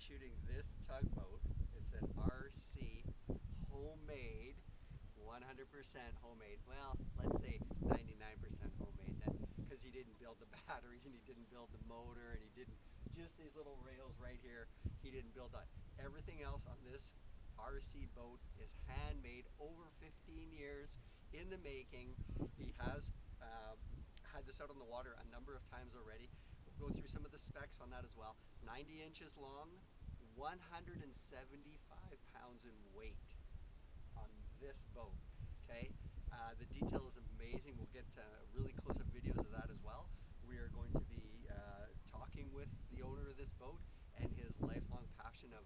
shooting this tugboat. It's an RC, homemade, 100% homemade. Well, let's say 99% homemade then, because he didn't build the batteries and he didn't build the motor and he didn't, just these little rails right here, he didn't build that. Everything else on this RC boat is handmade, over 15 years in the making. He has had this out on the water a number of times already. We'll go through some of the specs on that as well. 90 inches long, 175 pounds in weight on this boat. Okay, the detail is amazing. We'll get really close-up videos of that as well. We are going to be talking with the owner of this boat and his lifelong passion of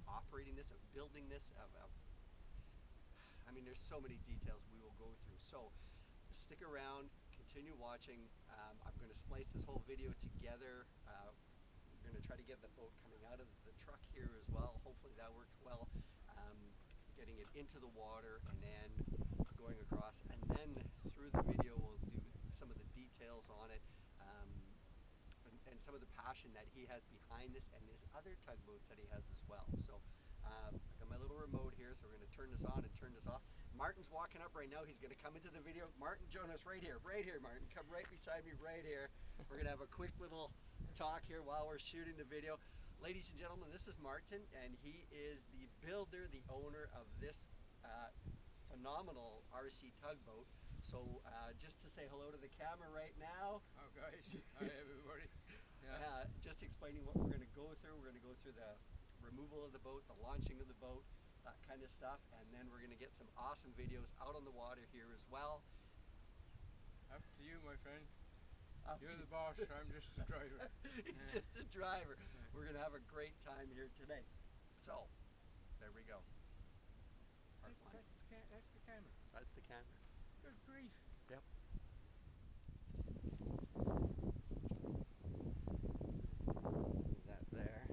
operating this, of building this, I mean, there's so many details we will go through. So stick around, continue watching. I'm going to splice this whole video together. We're going to try to get the boat coming out of the truck here as well. Hopefully that worked well. Getting it into the water and then going across, and then through the video we'll do some of the details on it, and some of the passion that he has behind this and his other tugboats that he has as well. So I've got my little remote here, so we're going to turn this on and turn this off. Martin's walking up right now. He's going to come into the video. Martin, join us right here, Martin. Come right beside me right here. We're going to have a quick little talk here while we're shooting the video. Ladies and gentlemen, this is Martin, and he is the builder, the owner of this phenomenal RC tugboat. So just to say hello to the camera right now. Oh guys, hi everybody. Yeah. Just explaining what we're going to go through. We're going to go through the removal of the boat, the launching of the boat, that kind of stuff, and then we're going to get some awesome videos out on the water here as well. Up to you, my friend. You're the boss, I'm just the driver. He's just a driver. We're going to have a great time here today. So, there we go. That's the camera. That's the camera. Good grief. Yep. That there.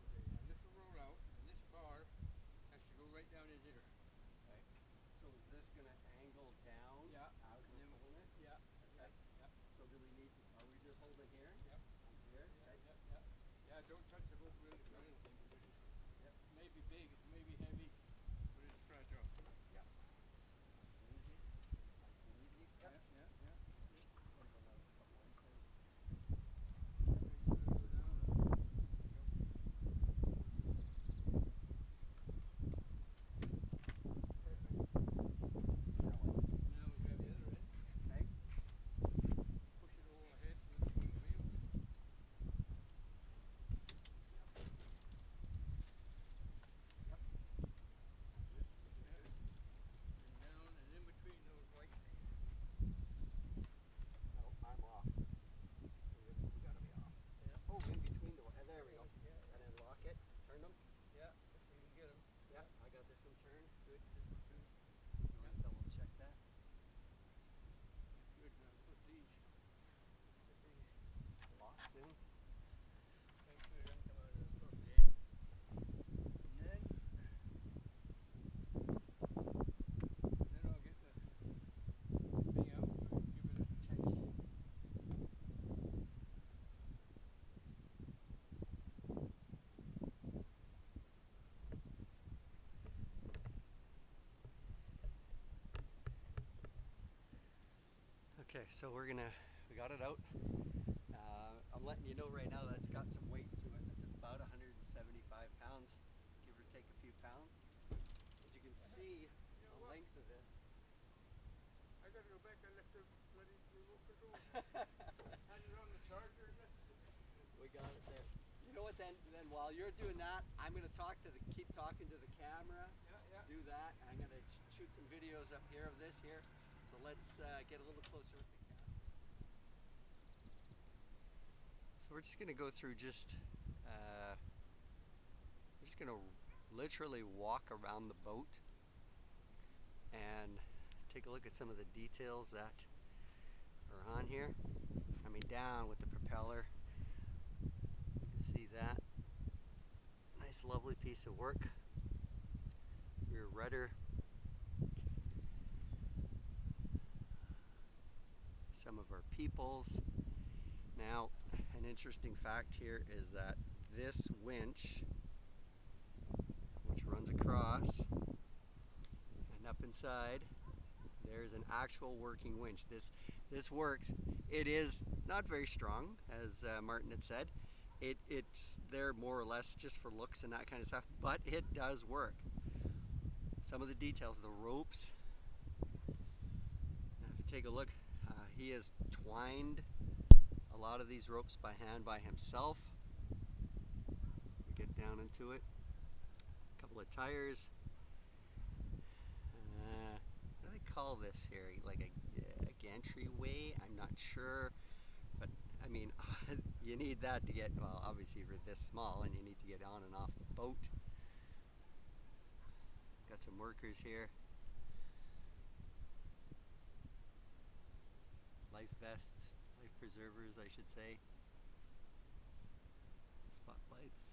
Okay, and this will roll out, and this bar has to go right down in here. Okay. So is this going to angle down? Yeah. As we're pulling it? Yeah. Okay. Yeah. So do we need, are we just holding here? Yep. On here? Okay. Yeah, don't touch the boat really or anything. Yep. It may be big, it may be heavy, but it's fragile. Yeah. Easy. Easy. Yep. Yeah. There we go. And then lock it, turn them. Yeah, if we can get them. Yeah, I got this one turned. Good, this one turned. You want to double check that? It's good. Now put these Locks in. make sure they don't come out of the front end. And then I'll get the thing out and give it a tension. Okay, so we got it out. I'm letting you know right now that it's got some weight to it. It's about 175 pounds, give or take a few pounds. As you can see, the length of this. I gotta go back and lift the bloody remote control. Hand it on the charger and lift it. We got it there. You know what, then while you're doing that, I'm going to keep talking to the camera. Yeah. Do that. I'm going to shoot some videos up here of this here. So let's get a little closer with the camera. So we're just going to go through we're just going to literally walk around the boat and take a look at some of the details that are on here. Coming down with the propeller. You can see that. Nice lovely piece of work. Rear rudder. Some of our peoples. Now, An interesting fact here is that this winch, which runs across and up inside, there's an actual working winch. This works. It is not very strong, as Martin had said. It's there more or less just for looks and that kind of stuff, but it does work. Some of the details, the ropes. Now if you take a look, he has twined a lot of these ropes by hand by himself. We get down into it. A couple of tires. What do they call this here? Like a gantry way? I'm not sure. But I mean, you need that to get, well, obviously you're this small and you need to get on and off the boat. Got some workers here. Life vests, life preservers, I should say. Spotlights.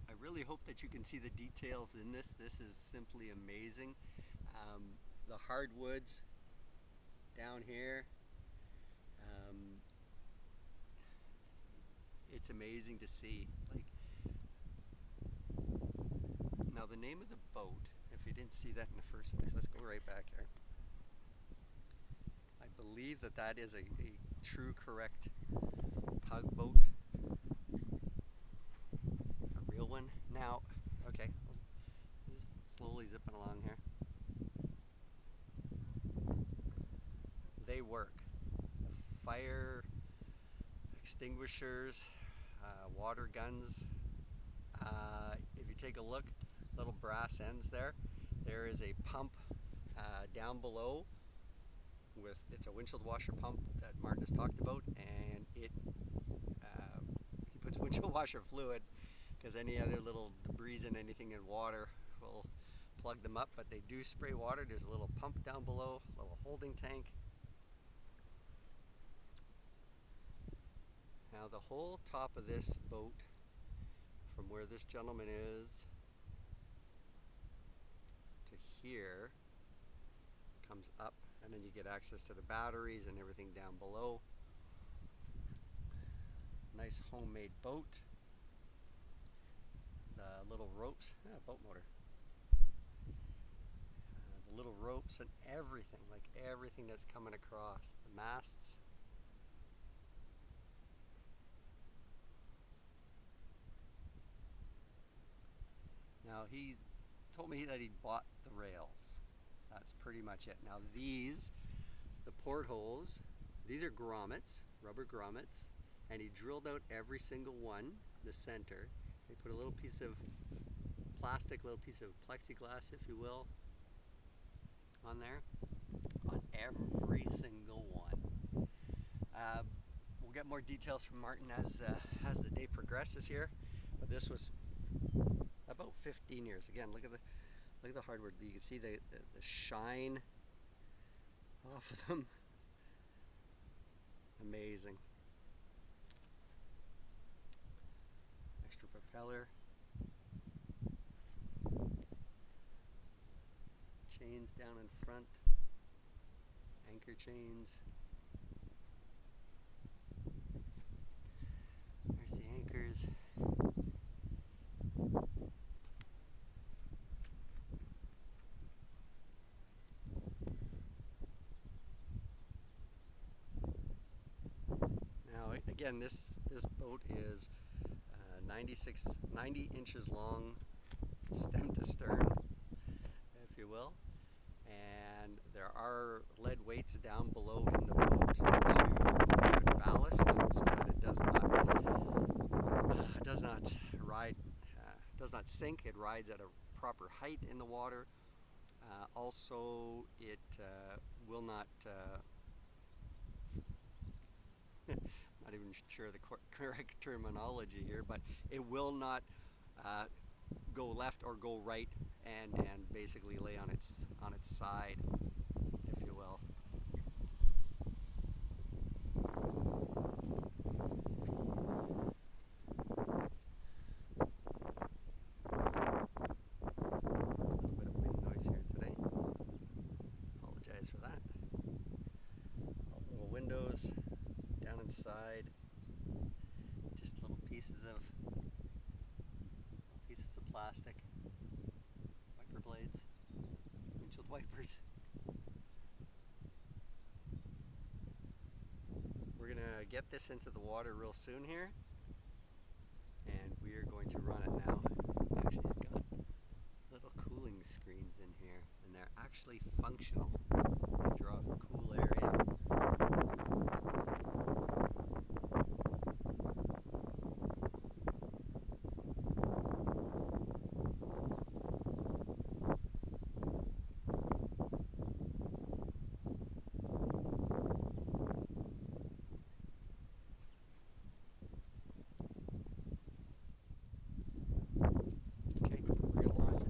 I really hope that you can see the details in this. This is simply amazing. The hardwoods down here. It's amazing to see. Like, now the name of the boat, if you didn't see that in the first place, let's go right back here. I believe that is a true, correct tugboat. A real one. Now, okay, just slowly zipping along here. They work. The fire extinguishers, water guns. If you take a look, little brass ends there. There is a pump down below. It's a windshield washer pump that Martin has talked about, and he puts windshield washer fluid because any other little debris and anything in water will plug them up, but they do spray water. There's a little pump down below, a little holding tank. Now the whole top of this boat, from where this gentleman is to here, comes up, and then you get access to the batteries and everything down below. Nice homemade boat. The little ropes, boat motor. The little ropes and everything, like everything that's coming across. The masts. Now he told me that he bought the rails. That's pretty much it. Now these, the portholes, these are grommets, rubber grommets, and he drilled out every single one, the center. He put a little piece of plastic, little piece of plexiglass, if you will, on there, on every single one. We'll get more details from Martin as the day progresses here, but this was about 15 years. Again, look at the hardwood. You can see the shine off of them. Amazing. Extra propeller. Chains down in front. Anchor chains. There's the anchors. Again, this boat is 90 inches long, stem to stern, if you will, and there are lead weights down below in the boat to give it ballast so that it does not sink. It rides at a proper height in the water. Also, it will not. Not even sure the correct terminology here, but it will not go left or go right and basically lay on its side, if you will. Down inside. plastic wiper blades, windshield wipers. We're gonna get this into the water real soon here, and we are going to run it now. Actually, it's got little cooling screens in here, and they're actually functional. They draw a cool area. Okay, we're gonna launch it.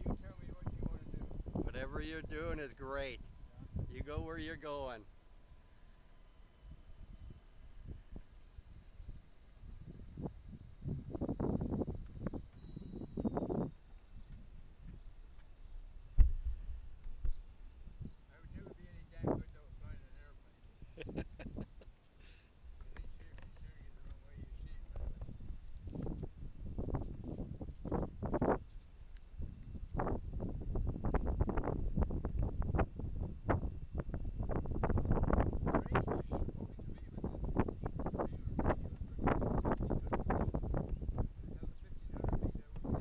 You tell me what you want to do. Whatever you're doing is great. You go where you're going. I would never be any damn good though flying an airplane. At least here, if you're steering it the wrong way, you see it coming. The range is supposed to be within 50 feet or maybe ultra close to 50, but if it held 1,500 feet, I wouldn't be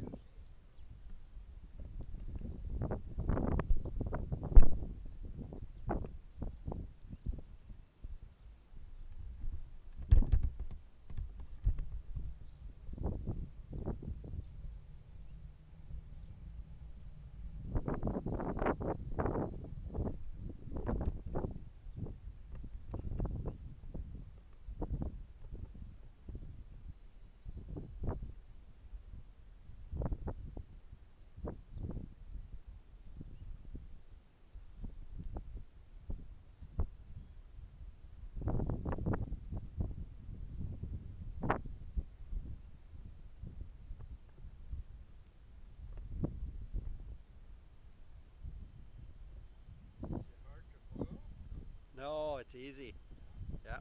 able to see it. Is it hard to follow? No, it's easy. Yeah.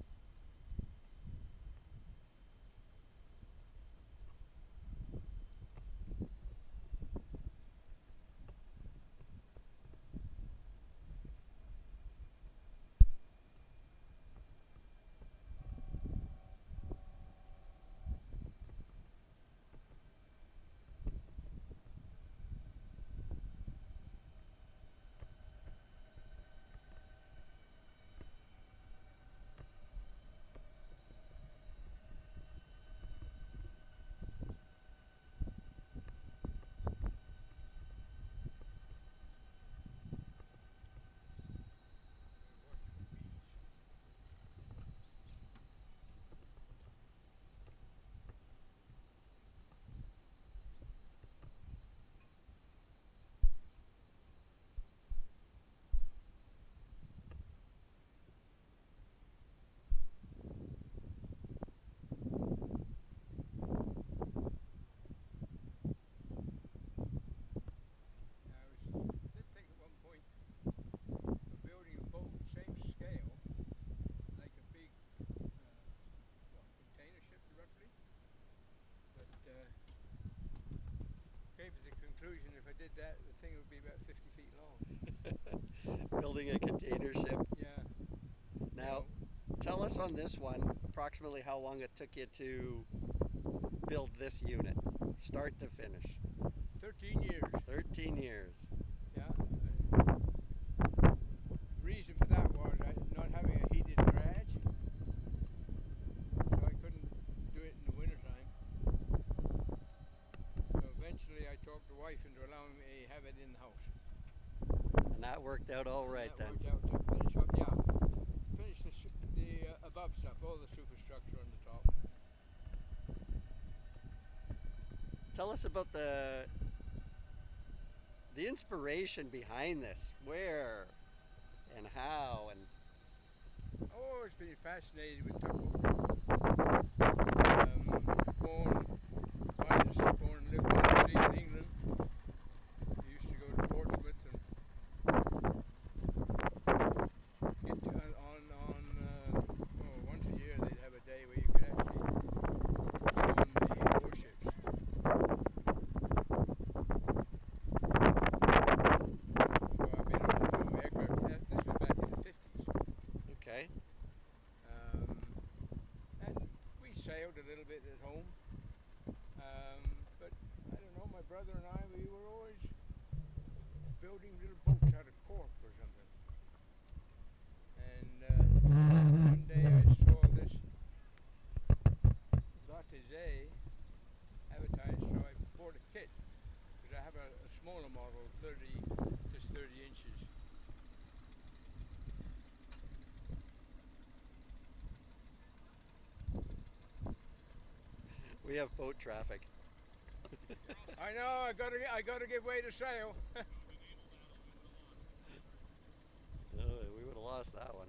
Building a container ship. Yeah. Now, tell us on this one approximately how long it took you to build this unit, start to finish. 13 years. 13 years. Yeah. Reason for that was not having a heated garage, so I couldn't do it in the wintertime. So eventually I talked the wife into allowing me to have it in the house. And that worked out all right then. That worked out to finish up, yeah. Finish the above stuff, all the superstructure on the top. Tell us about the inspiration behind this. Where and how and I've always been fascinated with tugboats. Born and lived on the sea in England. I used to go to Portsmouth and get to, once a year they'd have a day where you could actually get on the warships. So I've been on aircraft. This was back in the 50s. okay. And we sailed a little bit at home. But I don't know, my brother and I, we were always building little boats out of cork or something. And one day I saw this Vatizé advertised, so I bought a kit. Because I have a smaller model, just 30 inches. We have boat traffic. I know, I gotta give way to sail. We would have lost that one.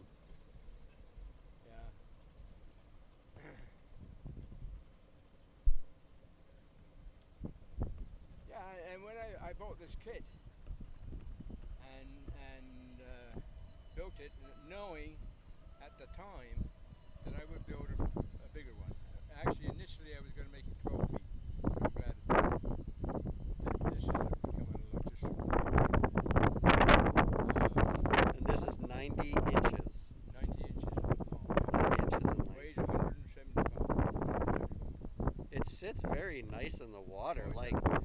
Yeah. Yeah, and when I bought this kit and built it, knowing at the time that I would build a bigger one. Actually, initially I was going to make it 12 feet. I'm glad it did. This is becoming a lot just. And this is 90 inches. 90 inches long. 90 inches in length. Weighs 170 pounds. It sits very nice in the water. Like Yeah.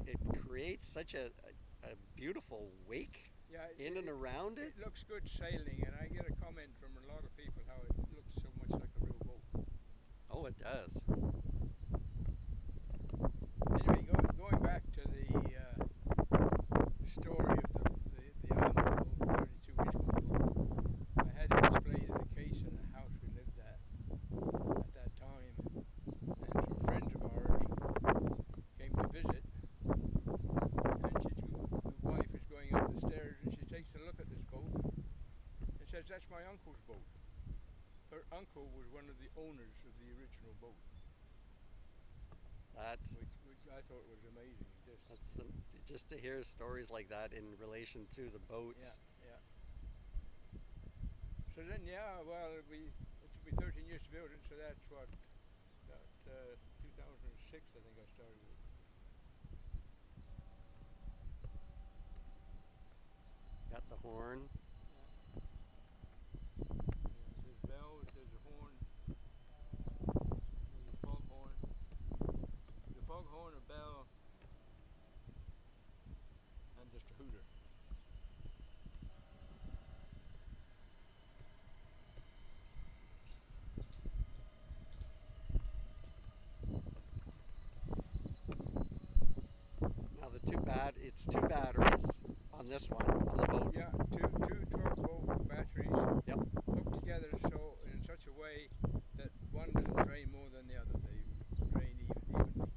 it creates such a beautiful wake Yeah, in and around it. It looks good sailing, and I get a comment from a lot of people how it looks so much like a real boat. Oh, it does. Anyway, going back to the story of the Alamo 32-inch model, I had it displayed in a case in the house we lived at that time, and some friends of ours came to visit, and the wife is going up the stairs, and she takes a look at this boat and says, "That's my uncle's boat." Her uncle was one of the owners of the original boat, which I thought was amazing. Just to hear stories like that in relation to the boats. Yeah. So then, well, it took me 13 years to build it, so that's what, about 2006 I think I started it. Got the horn. There's bells, there's a horn, there's a foghorn. The foghorn, a bell, and just a hooter. Now it's two batteries on this one, on the boat. Yeah, two Tugboat batteries Yep. hooked together so in such a way that one doesn't drain more than the other. They drain evenly.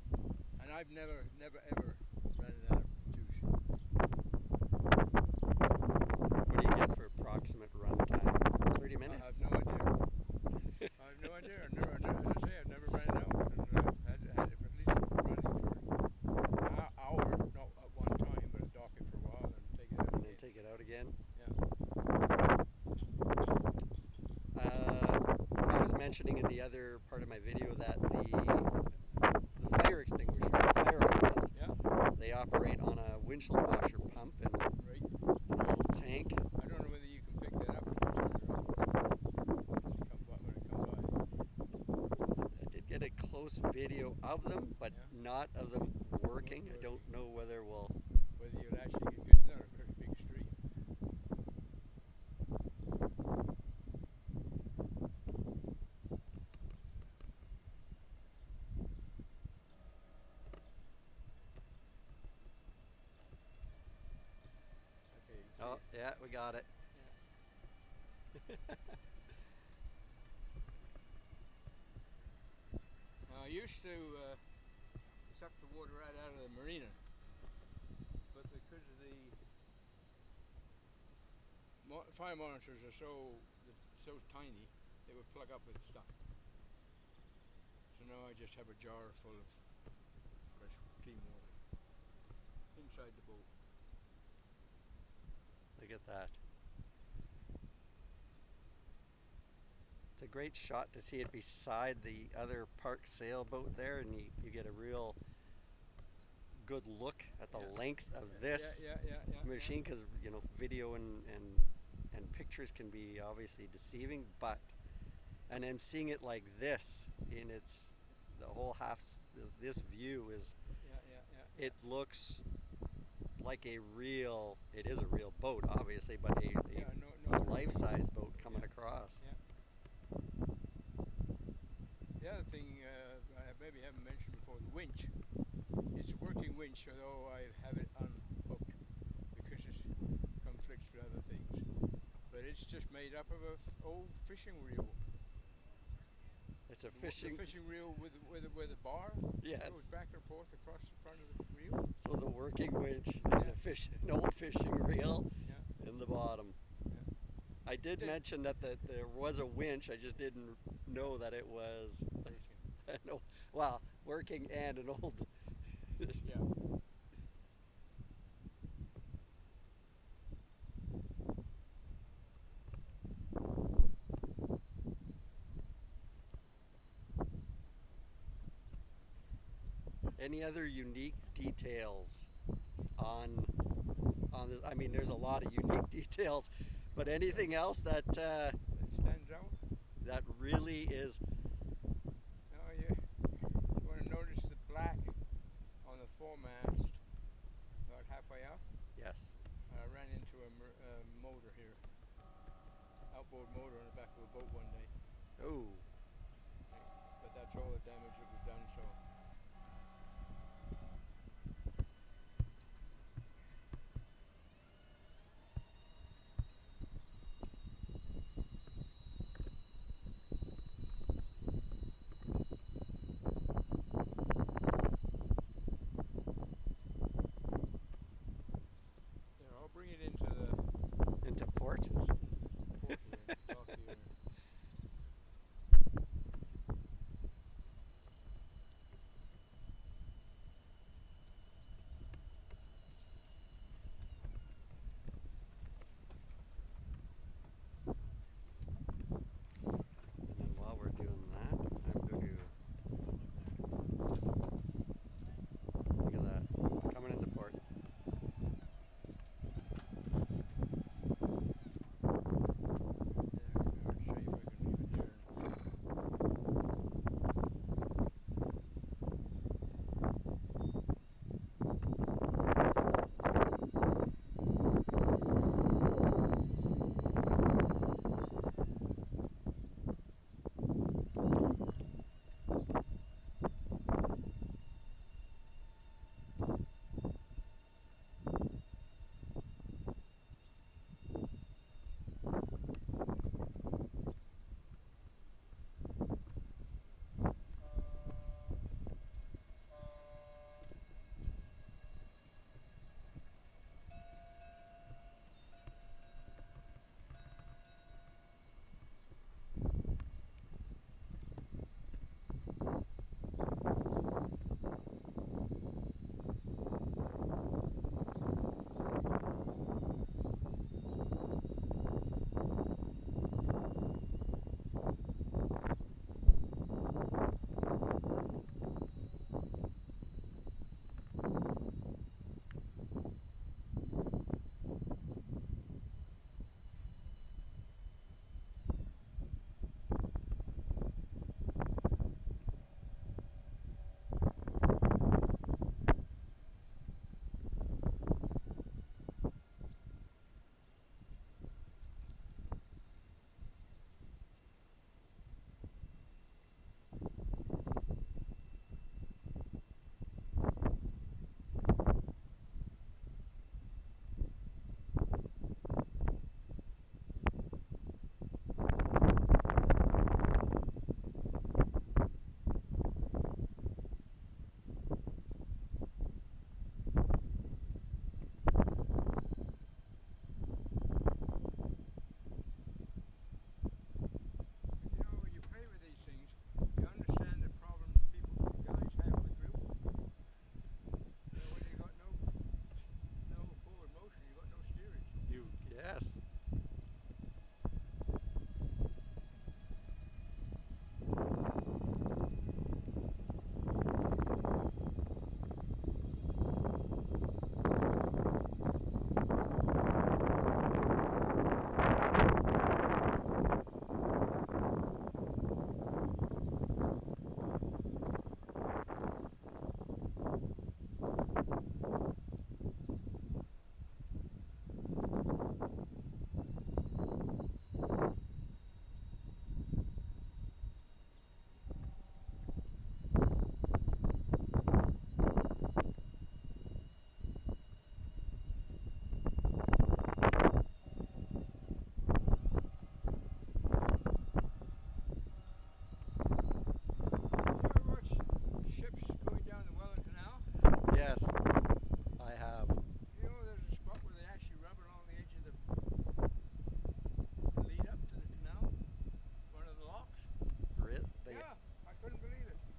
And I've never ever ran it out of juice. What do you get for approximate run time? 30 minutes? I have no idea. As I say, I've never ran it out. And I've had it for at least running for an hour, not at one time, but dock it for a while and take it out. And then take it out again? Yeah. I was mentioning in the other part of my video that the fire extinguishers, the fire hoses, Yeah. they operate on a windshield washer pump, and Right. close video of them, but Yeah. not of them working. I don't Working. know whether we'll. Whether you'll actually get, because it's not a very big stream. Okay, you can Oh, see. yeah, we got it. Yeah. I used to suck the water right out of the marina, but because of the fire monitors are so tiny, they would plug up with stuff. So now I just have a jar full of fresh clean water inside the boat. Look at that. It's a great shot to see it beside the other park sailboat there, and you get a real good look at the Yeah. length of this Yeah. machine, because video and pictures can be obviously deceiving, but and then seeing it like this in its the whole this view is Yeah. it looks like it is a real boat, obviously, but Yeah, no, life-size boat coming Yeah. across. Yeah. The other thing I maybe haven't mentioned before, the winch. It's a working winch, although I have it unhooked because it conflicts with other things. But it's just made up of an old fishing reel. It's a The fishing. fishing reel with a bar. Yes. Goes back and forth across the front of the reel. So the working winch is Yeah. an old fishing reel Yeah. in the bottom. Yeah. I did mention that there was a winch. I just didn't know that it was Working. working and an old. Yeah. Any other unique details on this? I mean, there's a lot of unique details, but anything else that That stands out. that really is. Oh, you want to notice the black on the foremast about halfway up? Yes. I ran into a motor here, outboard motor on the back of a boat one day. Oh. But that's all the damage that was done, so. Here, I'll bring it Into port. port here and talk to you.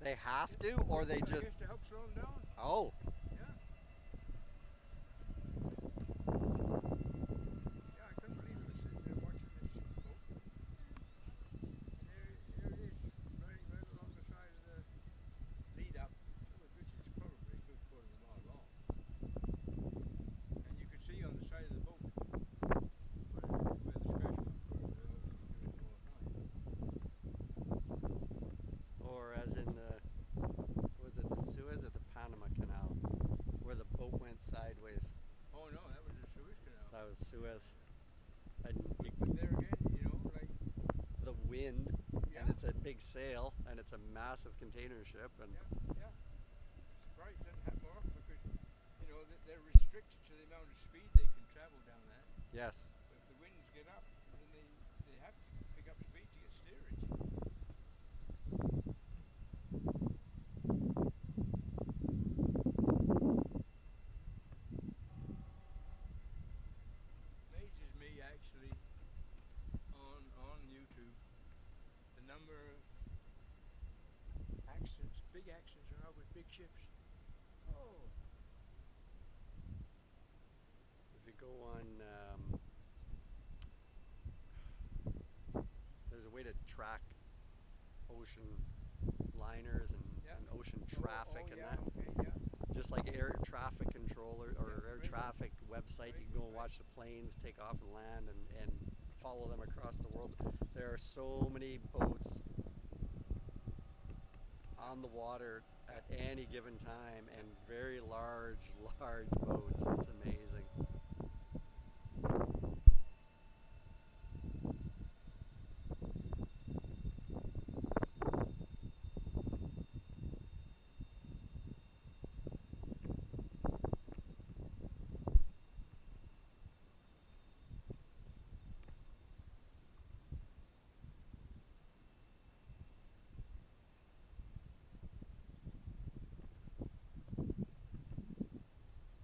They have to, or they I just. guess to help slow them down. Oh, Yeah. Yeah, I couldn't believe it. I was sitting there watching this boat. And there it is, riding right along the side of the lead up, which is probably a good quarter of a mile long. And you could see on the side of the boat where the scratch marks were. They're obviously doing it all the time. or as in the, was it the Suez or the Panama Canal, where the boat went sideways? Oh no, that was the Suez Canal. That was Suez. And But there again, you know, like, the wind, yeah, and it's a big sail, and it's a massive container ship, and yeah. Surprised it doesn't have more because, you know, they're restricted to the amount of speed they can travel down that. yes. But if the winds get up, then they have to pick up speed to get steerage. Amazes me actually on YouTube the number of accidents, big accidents there are with big ships. Oh, If you go on, there's a way to track ocean liners Yeah. and ocean oh, traffic oh, and yeah, that. okay, yeah. Just like air traffic controller or Yeah, air right. traffic website, you Right, can go and right. watch the planes take off and land and follow them across the world. There are so many boats on the water at any given time, and very large, large boats. It's amazing.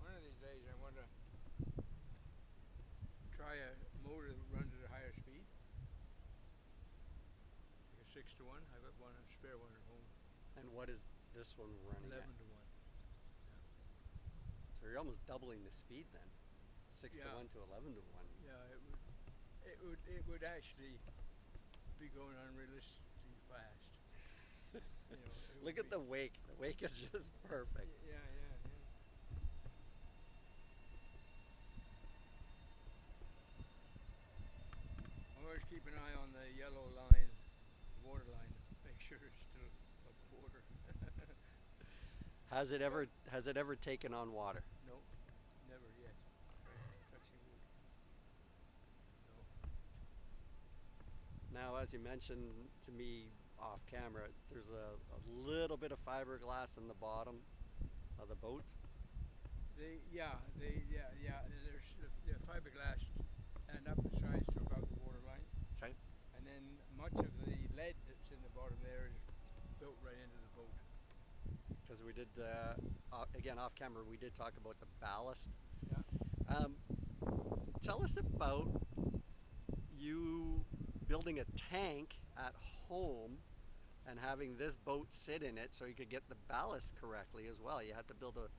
One of these days I want to try a motor that runs at a higher speed. Like a 6-to-1. I've got one, a spare one at home. And what is this one running 11-to-1. at? So you're almost doubling the speed then. 6 Yeah. to 1 to 11 to 1. Yeah, it would actually be going unrealistically fast. You know, it Look would at the wake. The wake is just perfect. Yeah, yeah, yeah. Always keep an eye on the yellow line, water line. Make sure it's still above water. Has it ever taken on water? No, never yet. Touching wood. No. Now, as you mentioned to me off camera, there's a little bit of fiberglass in the bottom of the boat. Yeah. There's the fiberglass and up the sides to about the water line. Okay. And then much of the lead that's in the bottom there is built right into the boat. Because we did, again off camera, we did talk about the ballast. Yeah. Tell us about you building a tank at home and having this boat sit in it so you could get the ballast correctly as well. You had to build a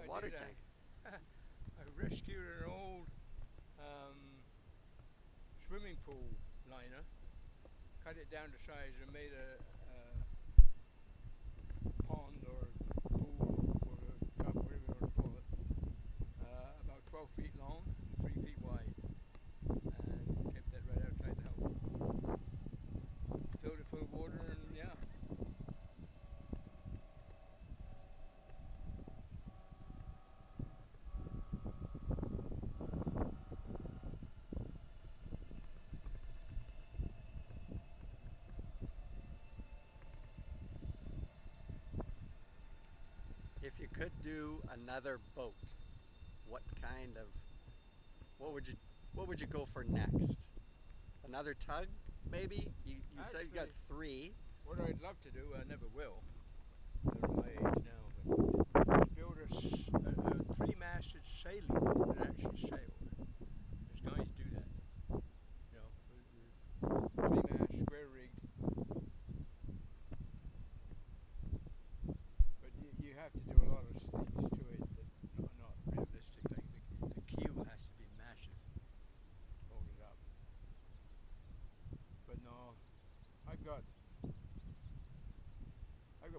water did. tank. I rescued an old swimming pool liner, cut it down to size and made a pond or pool or tub, whatever you want to call it, about 12 feet long, 3 feet wide, and kept that right outside the house. Filled it full of water and yeah. If you could do another boat, what would you go for next? Another tug, maybe? You said you got Actually, 3. What I'd love to do, I never will, at my age now, but is build a 3-masted sailing boat that actually sails. There's guys do that. You know, with 3-mast, square rigged.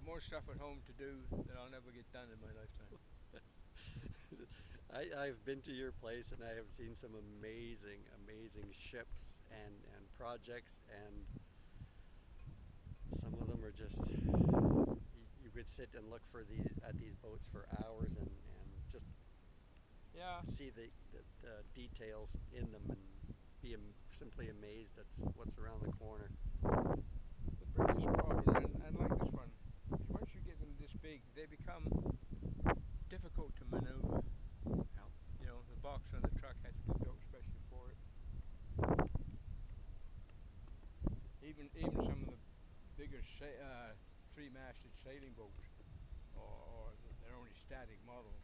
more stuff at home to do that I'll never get done in my lifetime. I've been to your place and I have seen some amazing, amazing ships and projects, and some of them are just, you could sit and look for at these boats for hours and just Yeah, see the details in them and be simply amazed at what's around the corner. the biggest problem, and like this one, is once you get them this big, they become difficult to maneuver. Yep. You know, the box on the truck had to be built especially for it. Even some of the bigger three-masted sailing boats, or they're only static models,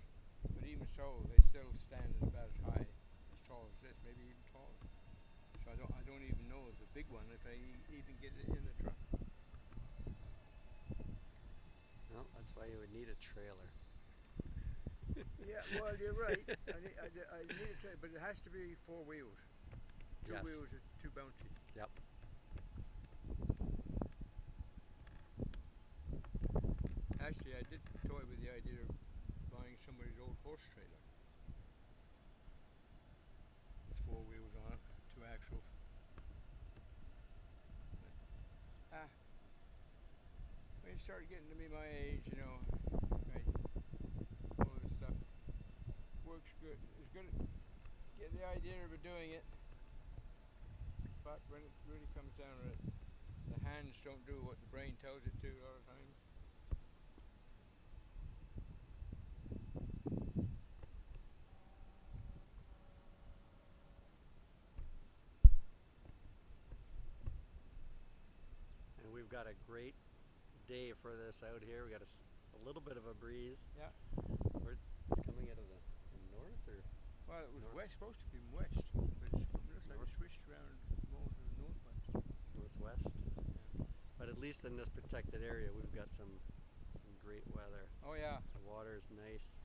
but even so, they still stand about as high, as tall as this, maybe even taller. So I don't even know if the big one, if I even get it in the truck. Well, that's why you would need a trailer. Yeah, well, you're right. I need a trailer, but it has to be 4 wheels. Two Yes. wheels are too bouncy. Yep. Actually, I did toy with the idea of buying somebody's old horse trailer. With 4 wheels on it, 2 axles. But, when you start getting to be my age, you know, right, all this stuff works good. It's good at getting the idea of doing it, but when it really comes down to it, the hands don't do what the brain tells it to a lot of times. And we've got a great day for this out here. We got a little bit of a breeze. Yeah. It's coming out of the north or Well, it was north? supposed to be west, but it looks like North? it switched around more to the northwest. northwest. Yeah. But at least in this protected area, we've got some great weather. Oh yeah. The water is nice.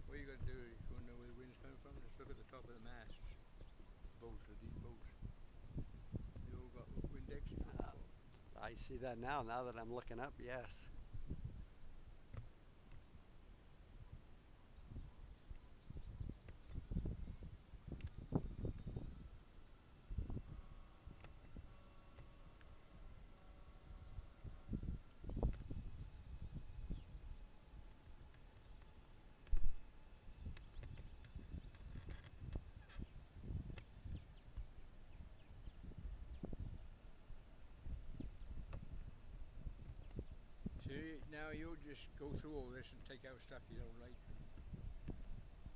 What you got to do if you want to know where the wind's coming from? Just look at the top of the masts. Boats are these boats. They all got Windexes on the top. I see that now that I'm looking up, yes. See, now you'll just go through all this and take out stuff you don't like.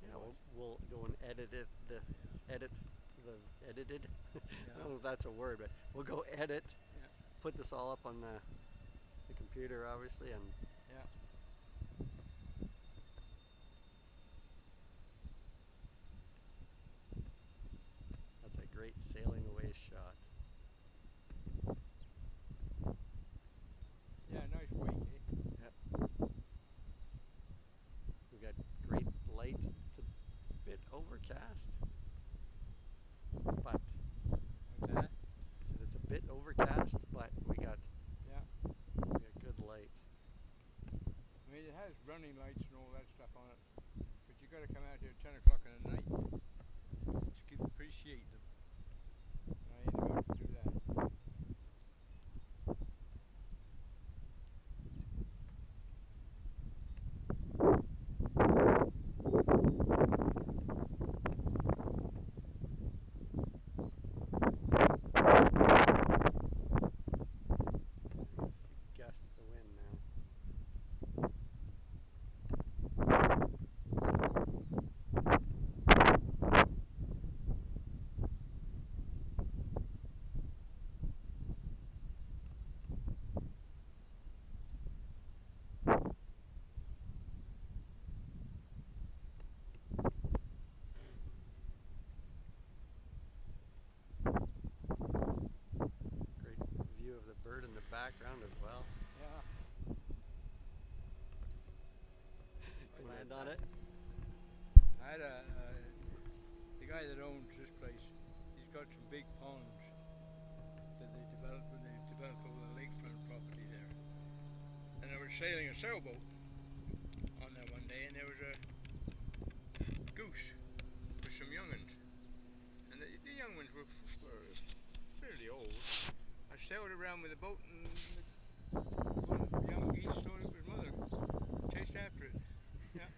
Yeah, we'll go and edit it. Edited. I don't know if that's a word, but we'll go edit. Yeah. Put this all up on the computer, obviously, and Yeah. that's a great sailing away shot. Yeah, nice wake, eh? Yep. We got great light. It's a bit overcast, but What's that? I said it's a bit overcast, but we got Yeah. good light. I mean, it has running lights and all that stuff on it, but you got to come out here at 10 o'clock in the night to appreciate them. And I ain't about to do that. Gusts of wind now. Great view of the bird in the background as well. Yeah. Like Land that. on it. I had the guy that owns this place got some big ponds that they developed when they developed all the lakefront property there. And I was sailing a sailboat on there one day, and there was a goose with some young ones. And the young ones were fairly old. I sailed around with the boat, and one of the young geese thought it was mother. Chased after it. Yeah.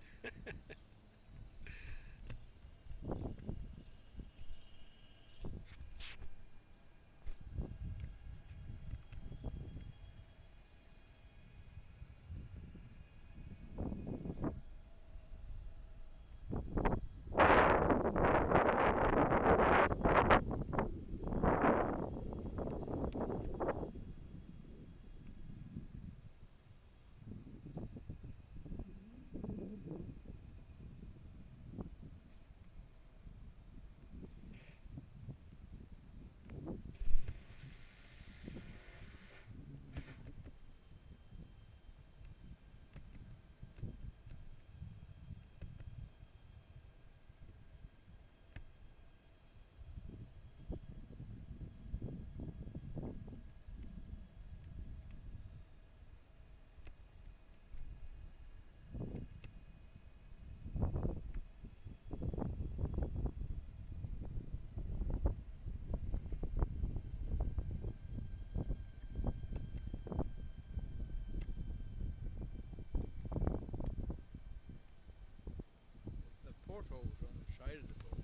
The portholes on the side of the boat,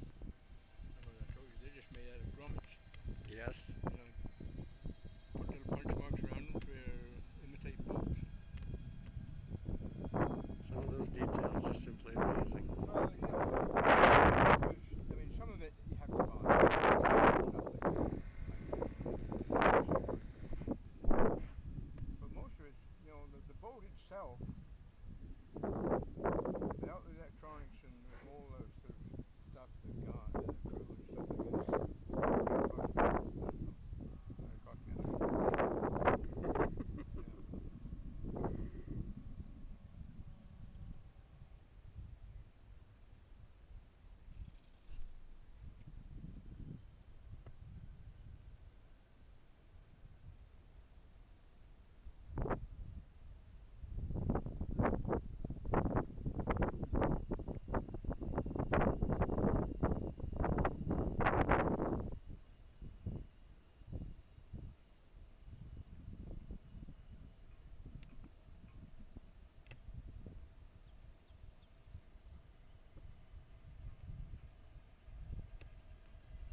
remember I told you, they're just made out of grommets. Yes. And I put little punch marks around them to imitate boats. Some of those details just simply amazing. Well, you know, I mean, some of it you have to buy. But most of it, you know, the boat itself, without the electronics and all the sort of stuff they've got, and the crew and stuff like that, it cost me enough.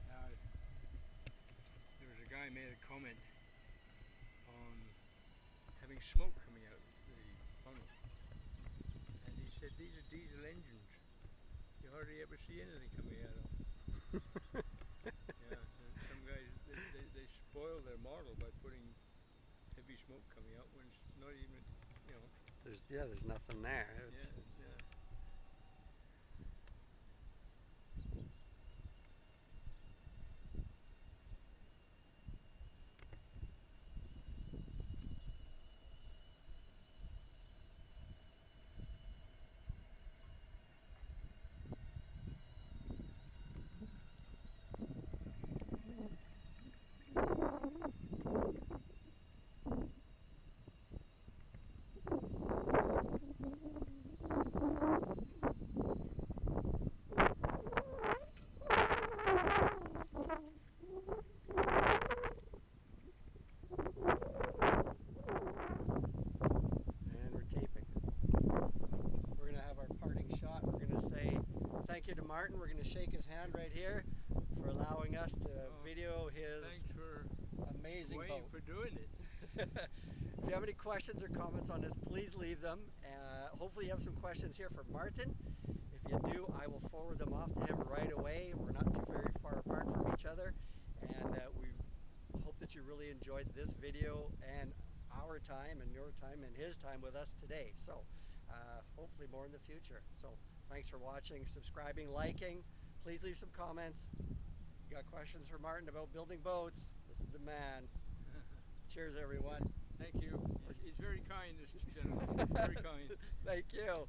Now, there was a guy made a comment on having smoke coming out of the funnel, and he said these are diesel engines. You hardly ever see anything coming out of them. Yeah, and some guys they spoil their model by putting heavy smoke coming out when it's not even, you know. There's nothing there. Yeah, yeah. And we're taping. We're going to have our parting shot. We're going to say thank you to Martin. We're going to shake his hand right here for allowing us to video his Thanks for amazing waiting boat. for doing it. If you have any questions or comments on this, please leave them. Hopefully you have some questions here for Martin. If you do, I will forward them off to him right away. We're not too very far apart from each other, and we hope that you really enjoyed this video and our time and your time and his time with us today. So hopefully more in the future. So thanks for watching, subscribing, liking. Please leave some comments. You got questions for Martin about building boats? This is the man. Cheers, everyone. Thank you. He's very kind, this gentleman. Very kind. Thank you.